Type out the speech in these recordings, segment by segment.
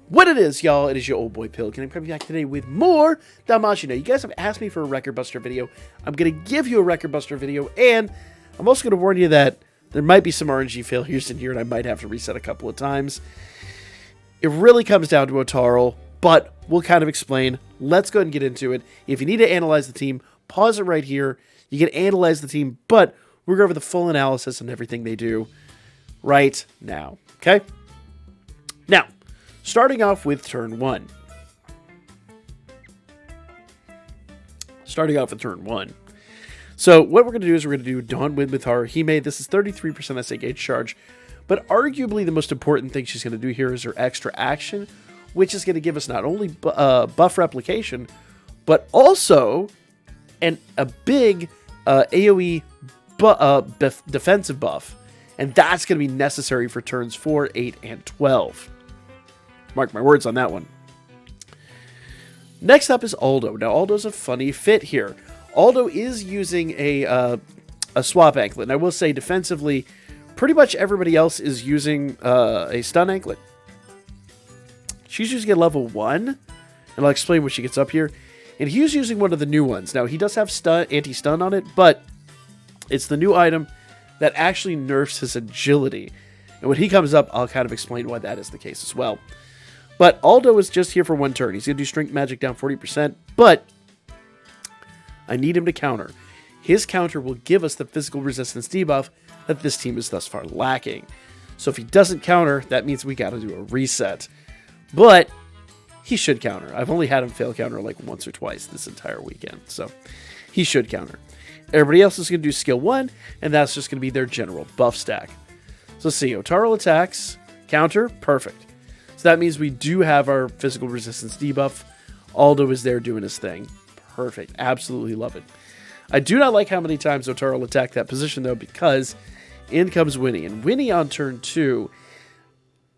What it is, y'all, it is your old boy Pilk, and I'm coming back today with more Danmemo. Now, you guys have asked me for a Record Buster video. I'm going to give you a Record Buster video, and I'm also going to warn you that there might be some RNG failures in here, and I might have to reset a couple of times. It really comes down to Otaro, but we'll kind of explain. Let's go ahead and get into it. If you need to analyze the team, pause it right here. You can analyze the team, but we're going over the full analysis and everything they do right now, okay? Now, starting off with turn one. So what we're going to do is we're going to do Dawn Wind with Haruhime. This is 33% SA gauge charge. But arguably the most important thing she's going to do here is her extra action, which is going to give us not only buff replication, but also a big AoE defensive buff. And that's going to be necessary for turns 4, 8, and 12. Mark my words on that one. Next up is Aldo. Now, Aldo's a funny fit here. Aldo is using a swap anklet. And I will say, defensively, pretty much everybody else is using a stun anklet. She's using a level 1. And I'll explain when she gets up here. And he's using one of the new ones. Now, he does have anti-stun on it, but it's the new item that actually nerfs his agility. And when he comes up, I'll kind of explain why that is the case as well. But Aldo is just here for one turn. He's going to do Strength Magic down 40%, but I need him to counter. His counter will give us the physical resistance debuff that this team is thus far lacking. So if he doesn't counter, that means we got to do a reset. But he should counter. I've only had him fail counter like once or twice this entire weekend, so he should counter. Everybody else is going to do skill 1, and that's just going to be their general buff stack. So let's see, Otaro attacks, counter, perfect. So that means we do have our physical resistance debuff. Aldo is there doing his thing. Perfect. Absolutely love it. I do not like how many times Otaro will attack that position, though, because in comes Winnie. And Winnie on turn 2,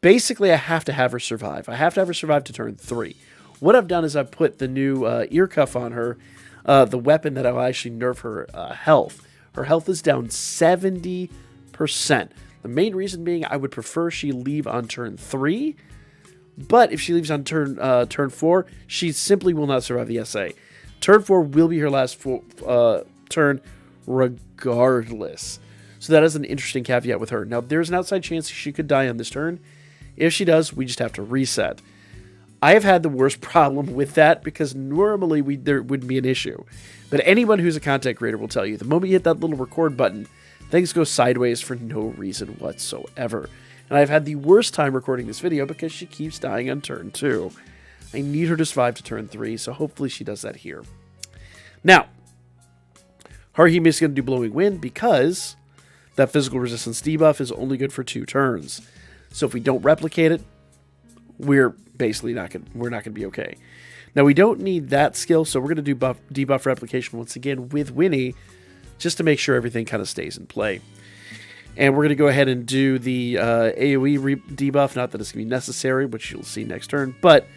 basically I have to have her survive. I have to have her survive to turn 3. What I've done is I've put the new ear cuff on her, the weapon that will actually nerf her health. Her health is down 70%. The main reason being I would prefer she leave on turn 3. But if she leaves on turn 4, she simply will not survive the SA. Turn 4 will be her last turn regardless. So that is an interesting caveat with her. Now, there's an outside chance she could die on this turn. If she does, we just have to reset. I have had the worst problem with that because normally there wouldn't be an issue. But anyone who's a content creator will tell you, the moment you hit that little record button, things go sideways for no reason whatsoever. And I've had the worst time recording this video because she keeps dying on turn 2. I need her to survive to turn 3, so hopefully she does that here. Now, Haruhime is going to do Blowing Wind because that physical resistance debuff is only good for 2 turns. So if we don't replicate it, we're basically not going to be okay. Now, we don't need that skill, so we're going to do debuff replication once again with Winnie just to make sure everything kind of stays in play. And we're going to go ahead and do the AoE debuff. Not that it's going to be necessary, which you'll see next turn. But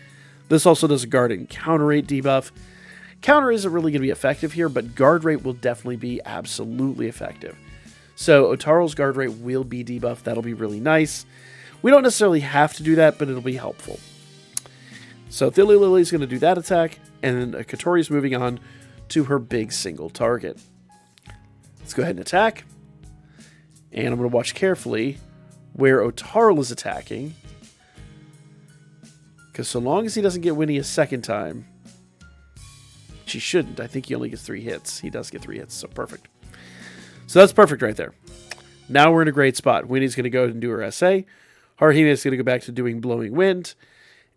this also does a guard and counter rate debuff. Counter isn't really going to be effective here, but guard rate will definitely be absolutely effective. So Otaro's guard rate will be debuffed. That'll be really nice. We don't necessarily have to do that, but it'll be helpful. So Thilly Lily's going to do that attack, and then Katori's moving on to her big single target. Let's go ahead and attack. And I'm going to watch carefully where Otaro is attacking. Because so long as he doesn't get Winnie a second time, which he shouldn't. I think he only gets 3 hits. He does get 3 hits, so perfect. So that's perfect right there. Now we're in a great spot. Winnie's going to go and do her SA. Haruhime is going to go back to doing Blowing Wind.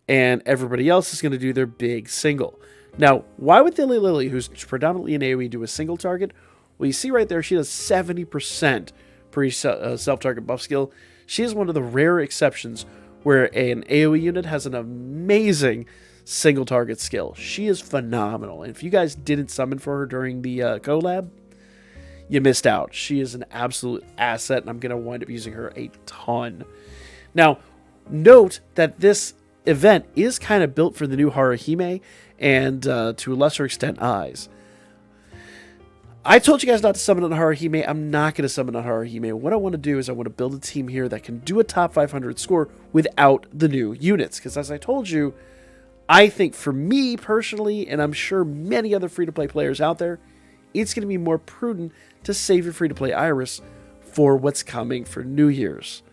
And everybody else is going to do their big single. Now, why would Thilly Lily, who's predominantly an AoE, do a single target? Well, you see right there, she does 70% per self-target buff skill. She is one of the rare exceptions where an AoE unit has an amazing single target skill. She is phenomenal. And if you guys didn't summon for her during the collab, you missed out. She is an absolute asset, and I'm going to wind up using her a ton. Now, note that this event is kind of built for the new Haruhime and to a lesser extent Eyes. I told you guys not to summon on Haruhime. I'm not going to summon on Haruhime. What I want to do is I want to build a team here that can do a top 500 score without the new units. Because as I told you, I think for me personally, and I'm sure many other free-to-play players out there, it's going to be more prudent to save your free-to-play Iris for what's coming for New Year's.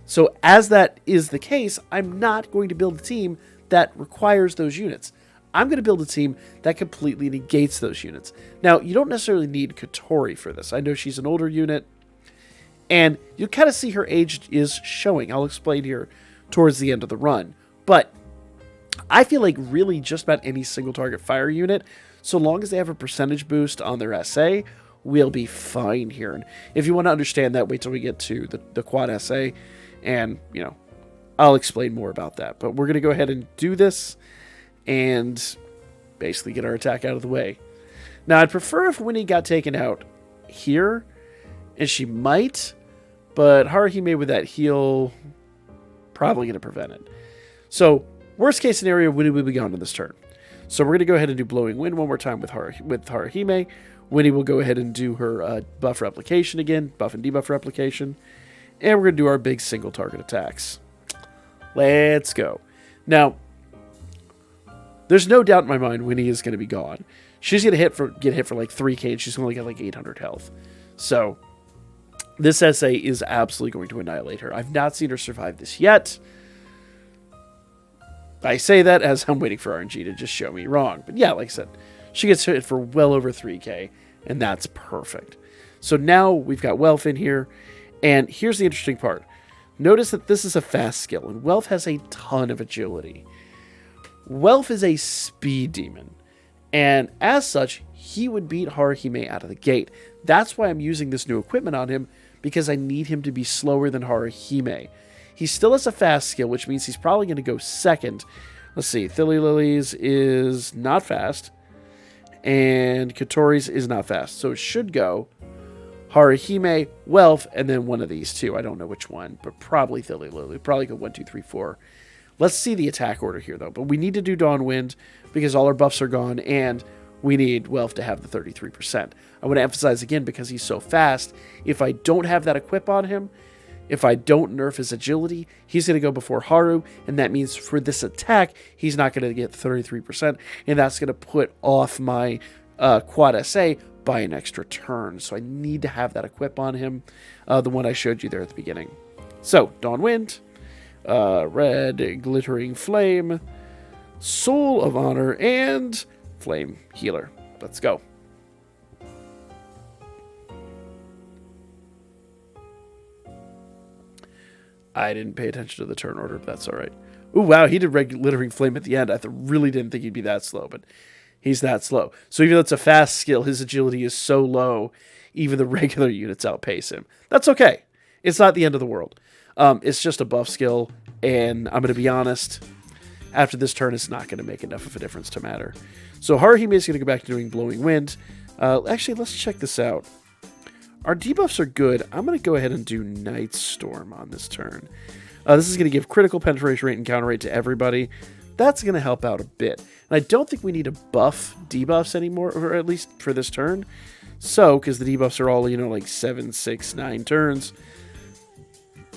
So as that is the case, I'm not going to build a team that requires those units. I'm going to build a team that completely negates those units. Now, you don't necessarily need Kotori for this. I know she's an older unit, and you'll kind of see her age is showing. I'll explain here towards the end of the run. But I feel like really just about any single target fire unit, so long as they have a percentage boost on their SA, we'll be fine here. And if you want to understand that, wait till we get to the quad SA, and, you know, I'll explain more about that. But we're going to go ahead and do this and basically get our attack out of the way. Now, I'd prefer if Winnie got taken out here, and she might, but Haruhime with that heal, probably going to prevent it. So, worst case scenario, Winnie will be gone on this turn. So we're going to go ahead and do Blowing Wind one more time with Haruhime. Winnie will go ahead and do her buff replication again, buff and debuff replication, and we're going to do our big single target attacks. Let's go. Now, there's no doubt in my mind Winnie is going to be gone. She's going to get hit for like 3k, and she's only got like 800 health. So, this SA is absolutely going to annihilate her. I've not seen her survive this yet. I say that as I'm waiting for RNG to just show me wrong. But yeah, like I said, she gets hit for well over 3k, and that's perfect. So now we've got Welf in here, and here's the interesting part. Notice that this is a fast skill, and Welf has a ton of agility. Welf is a speed demon, and as such, he would beat Haruhime out of the gate. That's why I'm using this new equipment on him, because I need him to be slower than Haruhime. He still has a fast skill, which means he's probably going to go second. Let's see, Thilly Lily's is not fast, and Kotori's is not fast, so it should go Haruhime, Welf, and then one of these two. I don't know which one, but probably Thilly Lily. Probably go 1, 2, 3, 4. Let's see the attack order here, though. But we need to do Dawn Wind because all our buffs are gone, and we need Welf to have the 33%. I want to emphasize again, because he's so fast, if I don't have that equip on him, if I don't nerf his agility, he's going to go before Haru, and that means for this attack, he's not going to get 33%, and that's going to put off my quad SA by an extra turn. So I need to have that equip on him, the one I showed you there at the beginning. So, Dawn Wind, Red Glittering Flame, Soul of Honor, and Flame Healer. Let's go. I didn't pay attention to the turn order, but that's all right. Ooh, wow, he did Red Glittering Flame at the end. I really didn't think he'd be that slow, but he's that slow. So even though it's a fast skill, his agility is so low, even the regular units outpace him. That's okay. It's not the end of the world. It's just a buff skill, and I'm going to be honest, after this turn, it's not going to make enough of a difference to matter. So Haruhime is going to go back to doing Blowing Wind. Actually, let's check this out. Our debuffs are good. I'm going to go ahead and do Night Storm on this turn. This is going to give critical penetration rate and counter rate to everybody. That's going to help out a bit. And I don't think we need to buff debuffs anymore, or at least for this turn. So, because the debuffs are all, like 7, 6, 9 turns,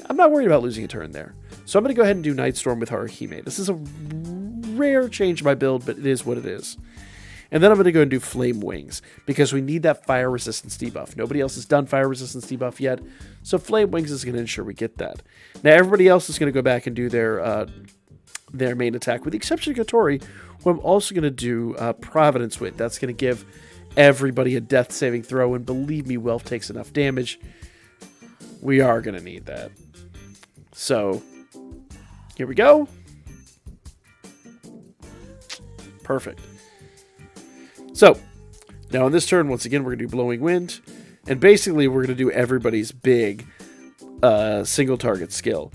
I'm not worried about losing a turn there. So I'm going to go ahead and do Night Storm with Haruhime. This is a rare change in my build, but it is what it is. And then I'm going to go and do Flame Wings, because we need that fire resistance debuff. Nobody else has done fire resistance debuff yet, so Flame Wings is going to ensure we get that. Now everybody else is going to go back and do their main attack, with the exception of Kotori, who I'm also going to do Providence with. That's going to give everybody a death saving throw, and believe me, Welf takes enough damage. We are going to need that. So, here we go. Perfect. So, now on this turn, once again, we're going to do Blowing Wind. And basically, we're going to do everybody's big single target skill.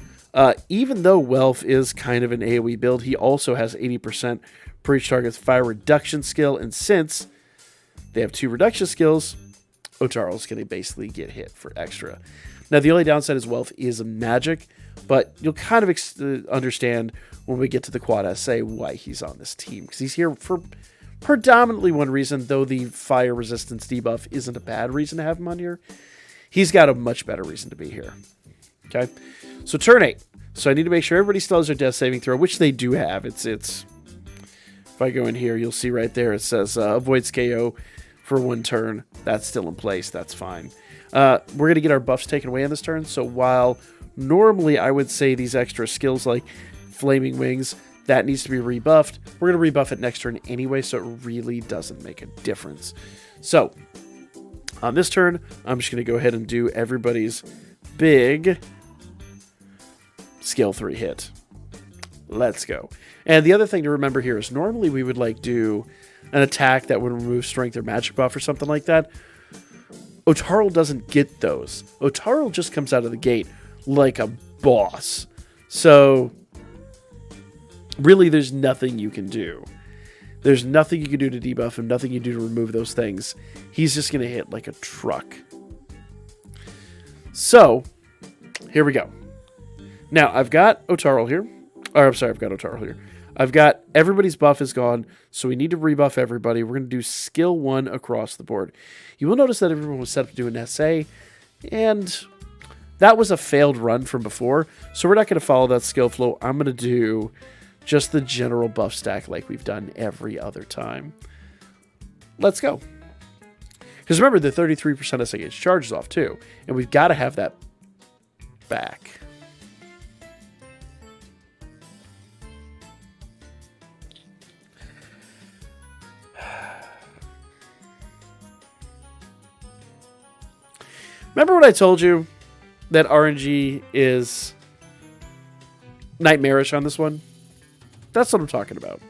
Even though Welf is kind of an AoE build, he also has 80% per each target's fire reduction skill. And since they have 2 reduction skills, Otaro's going to basically get hit for extra. Now, the only downside is Welf is magic, but you'll kind of understand when we get to the quad SA why he's on this team, because he's here for predominantly one reason, though the fire resistance debuff isn't a bad reason to have him on here. He's got a much better reason to be here. Okay, so turn 8. So I need to make sure everybody still has their death saving throw, which they do have. It's. If I go in here, you'll see right there it says avoids KO for 1 turn. That's still in place. That's fine. We're going to get our buffs taken away on this turn. So while normally I would say these extra skills like Flaming Wings, that needs to be rebuffed, we're going to rebuff it next turn anyway, so it really doesn't make a difference. So on this turn, I'm just going to go ahead and do everybody's big skill 3 hit. Let's go. And the other thing to remember here is normally we would like do an attack that would remove strength or magic buff or something like that. Otaro doesn't get those. Otaro just comes out of the gate like a boss. So really there's nothing you can do. There's nothing you can do to debuff him, nothing you do to remove those things. He's just going to hit like a truck. So here we go. Now I've got Otaro here. Or I'm sorry, I've got Otaro here. I've got everybody's buff is gone, so we need to rebuff everybody. We're going to do skill 1 across the board. You will notice that everyone was set up to do an SA, and that was a failed run from before, so we're not going to follow that skill flow. I'm going to do just the general buff stack like we've done every other time. Let's go. Because remember, the 33% SA gauge charges off too, and we've got to have that back. Remember when I told you that RNG is nightmarish on this one? That's what I'm talking about.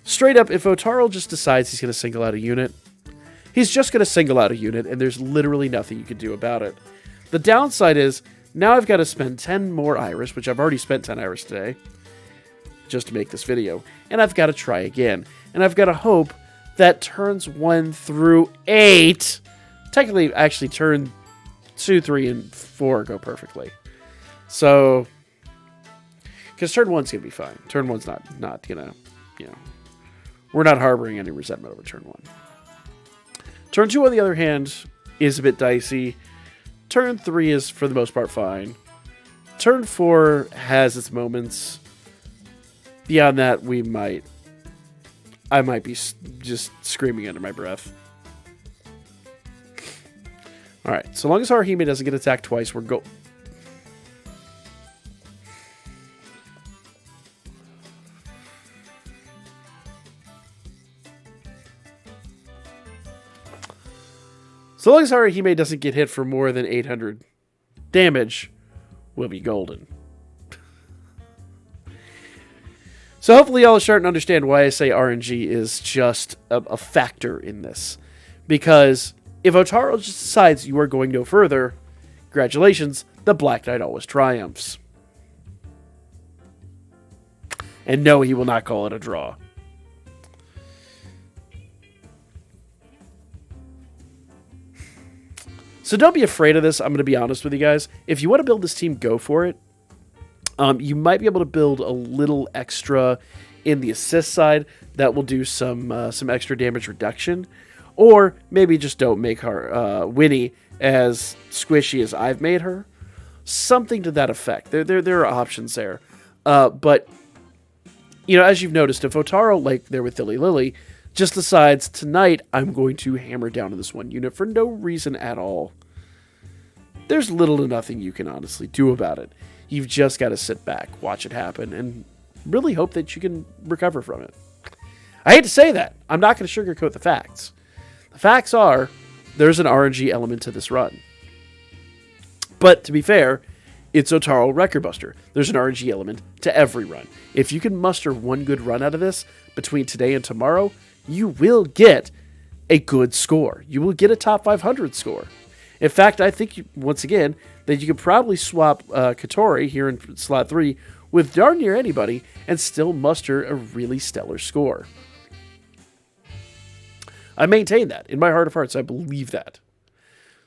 Straight up, if Otaro just decides he's going to single out a unit, he's just going to single out a unit, and there's literally nothing you can do about it. The downside is, now I've got to spend 10 more Iris, which I've already spent 10 Iris today, just to make this video, and I've got to try again. And I've got to hope that turns 1 through 8... Technically, actually, turn 2, 3, and 4 go perfectly. So, because turn 1's going to be fine. Turn 1's not going to, we're not harboring any resentment over turn 1. Turn 2, on the other hand, is a bit dicey. Turn 3 is, for the most part, fine. Turn 4 has its moments. Beyond that, I might be just screaming under my breath. Alright, so long as Haruhime doesn't get attacked twice, we're go... So long as Haruhime doesn't get hit for more than 800 damage, we'll be golden. So hopefully y'all are starting to understand why I say RNG is just a factor in this. Because if Otaro just decides you are going no further, congratulations, the Black Knight always triumphs. And no, he will not call it a draw. So don't be afraid of this. I'm going to be honest with you guys. If you want to build this team, go for it. You might be able to build a little extra in the assist side that will do some extra damage reduction. Or maybe just don't make her Winnie as squishy as I've made her. Something to that effect. There are options there. But, as you've noticed, if Otaro, like there with Lily, just decides, tonight I'm going to hammer down on this one unit for no reason at all, there's little to nothing you can honestly do about it. You've just got to sit back, watch it happen, and really hope that you can recover from it. I hate to say that. I'm not going to sugarcoat the facts. The facts are, there's an RNG element to this run. But to be fair, it's Otaro Record Buster. There's an RNG element to every run. If you can muster one good run out of this between today and tomorrow, you will get a good score. You will get a top 500 score. In fact, I think, once again, that you could probably swap Katori here in slot 3 with darn near anybody and still muster a really stellar score. I maintain that. In my heart of hearts, I believe that.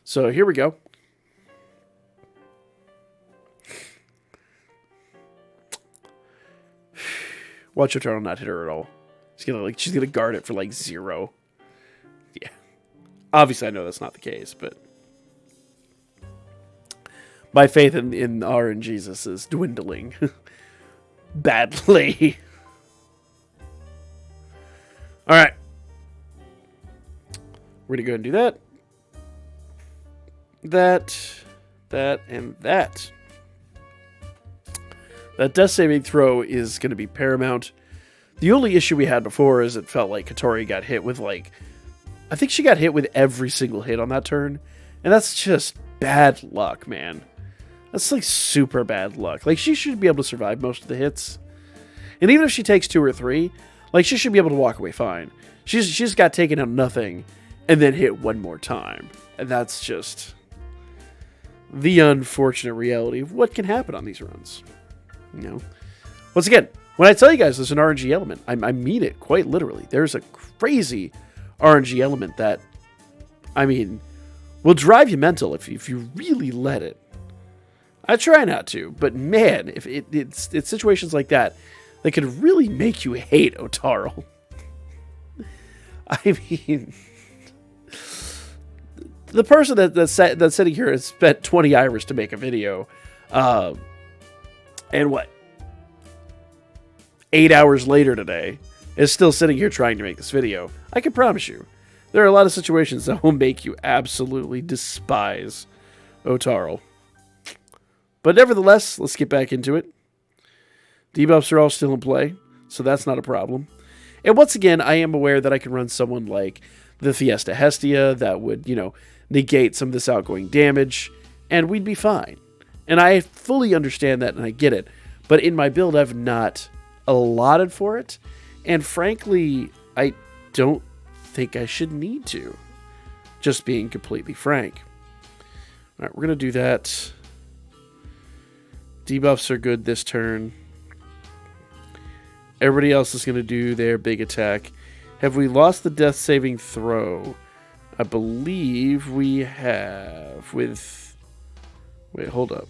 So here we go. Watch Otaro not hit her at all. She's gonna guard it for like 0. Yeah. Obviously, I know that's not the case, but my faith in RNGesus is dwindling badly. All right. We're going to go and do that. That, and that. That death saving throw is going to be paramount. The only issue we had before is it felt like Katori got hit with I think she got hit with every single hit on that turn. And that's just bad luck, man. That's super bad luck. She should be able to survive most of the hits. And even if she takes 2 or 3, she should be able to walk away fine. She's got taken out nothing and then hit one more time. And that's just the unfortunate reality of what can happen on these runs. Once again, when I tell you guys there's an RNG element, I mean it quite literally. There's a crazy RNG element that, will drive you mental if you really let it. I try not to, but man, if it's situations like that could really make you hate Otaro. The person that's sitting here has spent 20 hours to make a video, and 8 hours later today is still sitting here trying to make this video. I can promise you, there are a lot of situations that will make you absolutely despise Otaro. But nevertheless, let's get back into it. Debuffs are all still in play, so that's not a problem. And once again, I am aware that I can run someone like the Fiesta Hestia that would, negate some of this outgoing damage, and we'd be fine. And I fully understand that, and I get it. But in my build, I've not allotted for it, and frankly, I don't think I should need to. Just being completely frank. All right, we're going to do that. Debuffs are good this turn. Everybody else is going to do their big attack. Have we lost the death saving throw? I believe we have with... Wait, hold up.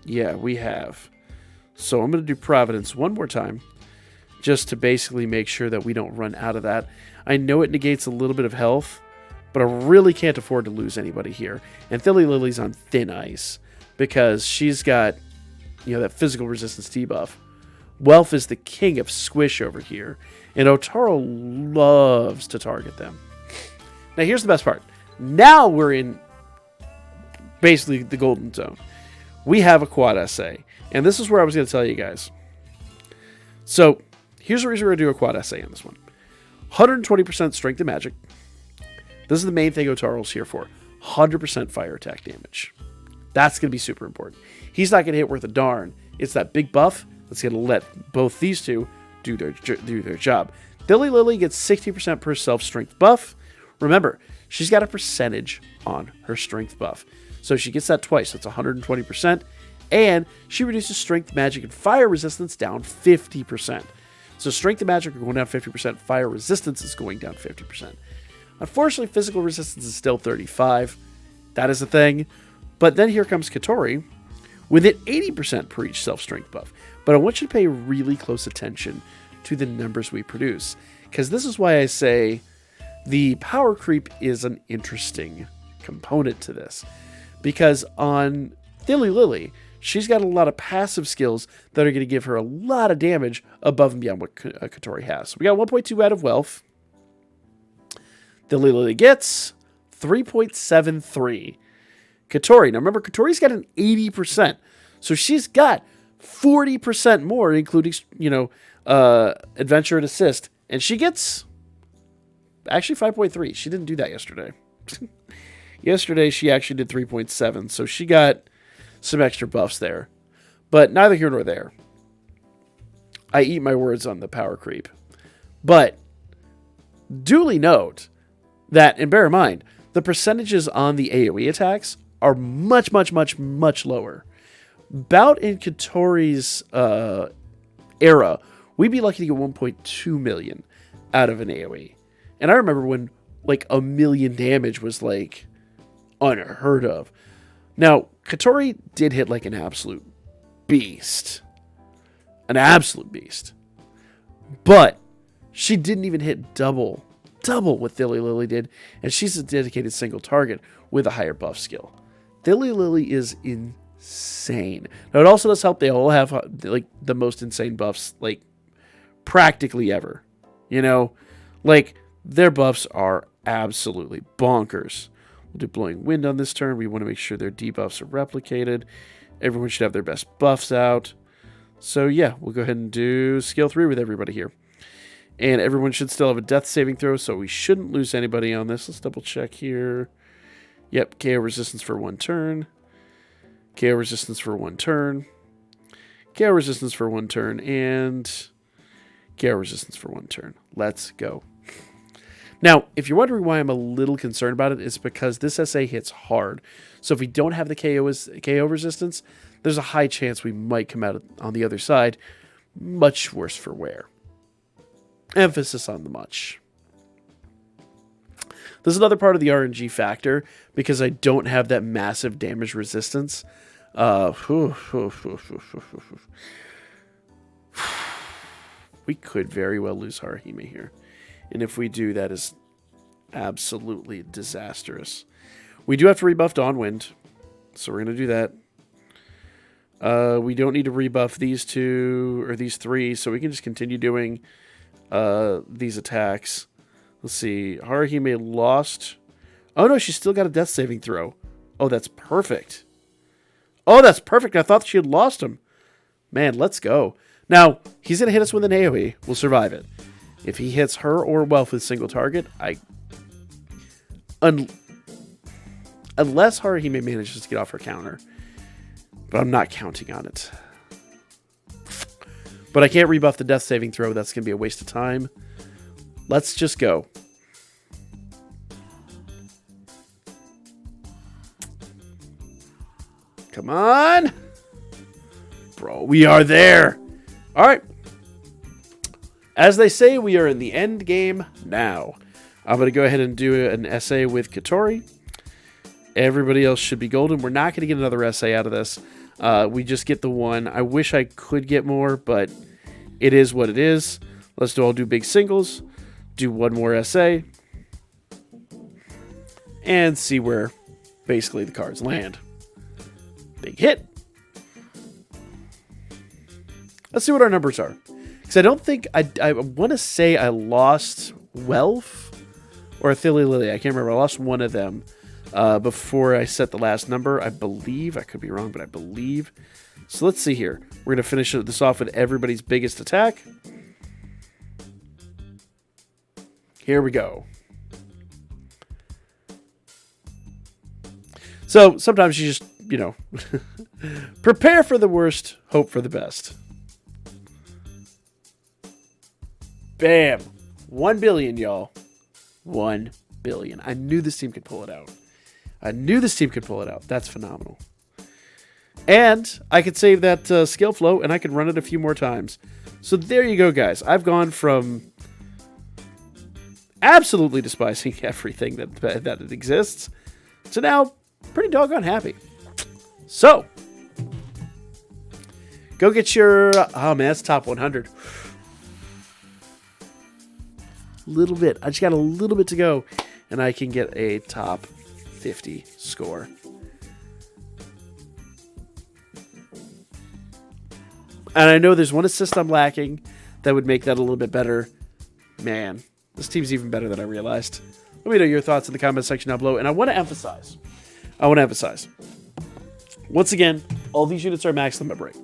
Yeah, we have. So I'm going to do Providence one more time, just to basically make sure that we don't run out of that. I know it negates a little bit of health, but I really can't afford to lose anybody here. And Thilly Lily's on thin ice, because she's got, that physical resistance debuff. Welf is the king of squish over here, and Otaro loves to target them. Now, here's the best part. Now we're in basically the golden zone. We have a quad essay, and this is where I was going to tell you guys. So, here's the reason we're going to do a quad essay in this one. 120% strength and magic. This is the main thing Otaro's here for. 100% fire attack damage. That's going to be super important. He's not going to hit worth a darn. It's that big buff that's going to let both these two do their job. Thilly Lily gets 60% per self-strength buff. Remember, she's got a percentage on her strength buff. So she gets that twice. That's 120%. And she reduces strength, magic, and fire resistance down 50%. So strength and magic are going down 50%. Fire resistance is going down 50%. Unfortunately, physical resistance is still 35%. That is a thing. But then here comes Katori with an 80% per each self-strength buff. But I want you to pay really close attention to the numbers we produce, because this is why I say the power creep is an interesting component to this. Because on Thilly Lily, she's got a lot of passive skills that are going to give her a lot of damage above and beyond what Katori has. So we got 1.2 out of Wealth. Thilly Lily gets 3.73. Katori, now remember, Katori's got an 80%. So she's got 40% more, including, Adventure and Assist. And she gets actually 5.3. She didn't do that yesterday. Yesterday, she actually did 3.7. So she got some extra buffs there. But neither here nor there. I eat my words on the power creep. But duly note that, and bear in mind, the percentages on the AoE attacks are much, much, much, much lower. About in Katori's era, we'd be lucky to get 1.2 million out of an AoE. And I remember when, 1 million damage was, unheard of. Now, Katori did hit, an absolute beast. An absolute beast. But she didn't even hit double what Thilly Lily did, and she's a dedicated single target with a higher buff skill. Thilly Lily is insane. Now, it also does help they all have like the most insane buffs, like practically ever. You know, like their buffs are absolutely bonkers. We'll do Blowing Wind on this turn. We want to make sure their debuffs are replicated. Everyone should have their best buffs out. So yeah, we'll go ahead and do skill 3 with everybody here. And everyone should still have a death saving throw, so we shouldn't lose anybody on this. Let's double check here. Yep, KO resistance for 1 turn. KO resistance for 1 turn. KO resistance for 1 turn. And KO resistance for 1 turn. Let's go. Now, if you're wondering why I'm a little concerned about it, it's because this SA hits hard. So if we don't have the KO resistance, there's a high chance we might come out on the other side much worse for wear. Emphasis on the much. There's another part of the RNG factor, because I don't have that massive damage resistance. We could very well lose Haruhime here. And if we do, that is absolutely disastrous. We do have to rebuff Dawnwind, so we're going to do that. We don't need to rebuff these 2 or these 3, so we can just continue doing these attacks. Let's see. Haruhime lost. Oh, no, she's still got a death saving throw. Oh, that's perfect. Oh, that's perfect. I thought she had lost him. Man, let's go. Now, he's going to hit us with an AoE. We'll survive it. If he hits her or Wealth with single target, unless Haruhime manages to get off her counter. But I'm not counting on it. But I can't rebuff the death saving throw. That's going to be a waste of time. Let's just go. Come on. Bro, we are there. All right. As they say, we are in the end game now. I'm going to go ahead and do an essay with Katori. Everybody else should be golden. We're not going to get another essay out of this. We just get the one. I wish I could get more, but it is what it is. Let's all do big singles. Do one more essay. And see where basically the cards land. Big hit. Let's see what our numbers are. Because I don't think... I want to say I lost Wealth or Thilly Lily. I can't remember. I lost one of them before I set the last number. I believe. I could be wrong, but I believe. So let's see here. We're going to finish this off with everybody's biggest attack. Here we go. So sometimes you just, you know, prepare for the worst, hope for the best. Bam. 1 billion, y'all. 1 billion. I knew this team could pull it out. That's phenomenal. And I could save that skill flow, and I could run it a few more times. So there you go, guys. I've gone from absolutely despising everything that exists to now pretty doggone happy. So, go get your... oh, man, that's top 100. Little bit. I just got a little bit to go, and I can get a top 50 score. And I know there's one assist I'm lacking that would make that a little bit better. Man, this team's even better than I realized. Let me know your thoughts in the comment section down below. And I want to emphasize, once again, all these units are max limit break.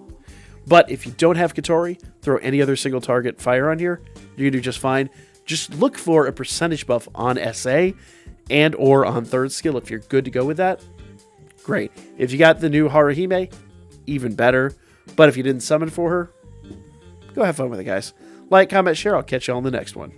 But if you don't have Katori, throw any other single target fire on here. You're going to do just fine. Just look for a percentage buff on SA and or on third skill if you're good to go with that. Great. If you got the new Haruhime, even better. But if you didn't summon for her, go have fun with it, guys. Like, comment, share. I'll catch you on the next one.